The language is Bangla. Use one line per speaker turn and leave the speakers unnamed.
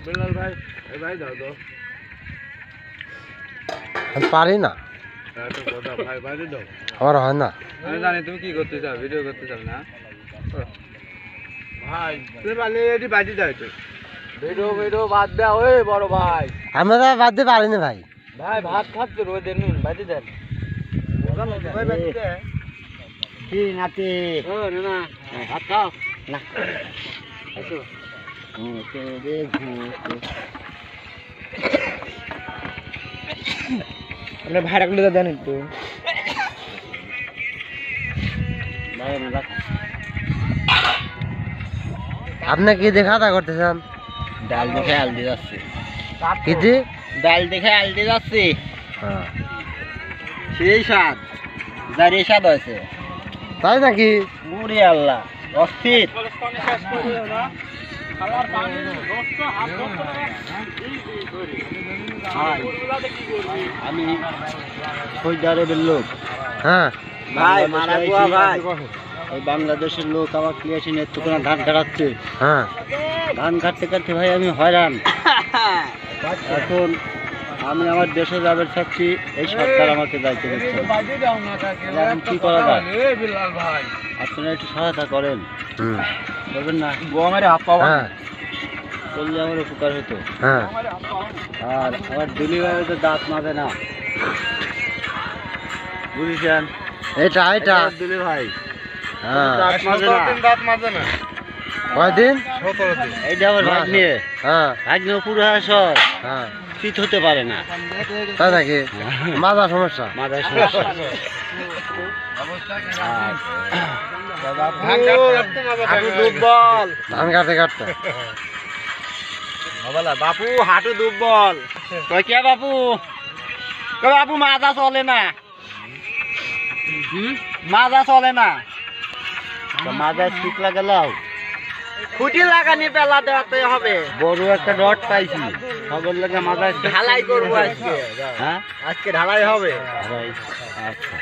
বিলাল ভাই এই ভাই দাও তো
আমি পারি না
একটু কথা ভাই বাইরে দাও
আমার হয় না
আমি জানি তুমি কি করতে চাও, ভিডিও করতে চাও না
ভাই তুই পারলে এটি বাজি দাও একটু
ভিডিও বাদ দাও ওই বড় ভাই।
আমরা তো বাদ দিতে পারি না ভাই
ভাই ভাত খাচ্ছে রোদে নুন বাজি দেন।
ভাই বাজি দে
কি নাতি
ও না ভাত খাও
না
আপনি ভাড়া গুলো দেন একটু।
আপনি কি দেখা করতেছেন
ডাল দেখে আলদি যাচ্ছে,
কি জি
ডাল দেখে আলদি যাচ্ছে,
হ্যাঁ
সেই স্বাদ যার এই স্বাদ হয়েছে।
তাই নাকি
উরে আল্লাহ অস্থির। আমি সৌদি আরবের লোক
হ্যাঁ
ভাই, মারা গোয়া ভাই। ওই বাংলাদেশের লোক আমার ক্রিয়েশন এর তো ধান কাটাচ্ছে,
হ্যাঁ
ধান কাটতে কাটতে ভাই আমি হয়রান। এখন আমি আমার দেশে যাবে চাচ্ছি, এই সরকার আমাকে দায়িত্ব দিচ্ছে। এখন কি করা যায়? আপনারা একটু সহায়তা করেন,
হুম
বলবেন না গমের হাত পাওয়া
হ্যাঁ
করলে আমার উপকার হতো।
হ্যাঁ
আর আমার ডেলিভারি তো দাঁত মাঝে না, বুঝেছেন?
এটা এটা
দিলে ভাই
হ্যাঁ
দাঁত মাঝে না,
দাঁত মাজে না
কয়দিন
17 দিন
এইটা আমার ভাগ নিয়ে
হ্যাঁ
ভাগ নিয়ে পুরো আসর
হ্যাঁ
শীত হতে পারে না,
তাই নাকি মাজা সমস্যা
মাথায় সমস্যা। হাঁটু দুর্বল
ধান কাটতে কাটতে
বাপু, হাঁটু দুর্বল। কই কে বাপু? কই বাপু মাজা চলে না, মাজা চলে না। মাজায় ঠিক লাগালাও, খুঁটি লাগানি পেলা দেওয়াতে হবে। বড় একটা ডট পাইছি, খবর লাগে মাজায় ঢালাই করবো আজকে। হ্যাঁ আজকে ঢালাই হবে। আচ্ছা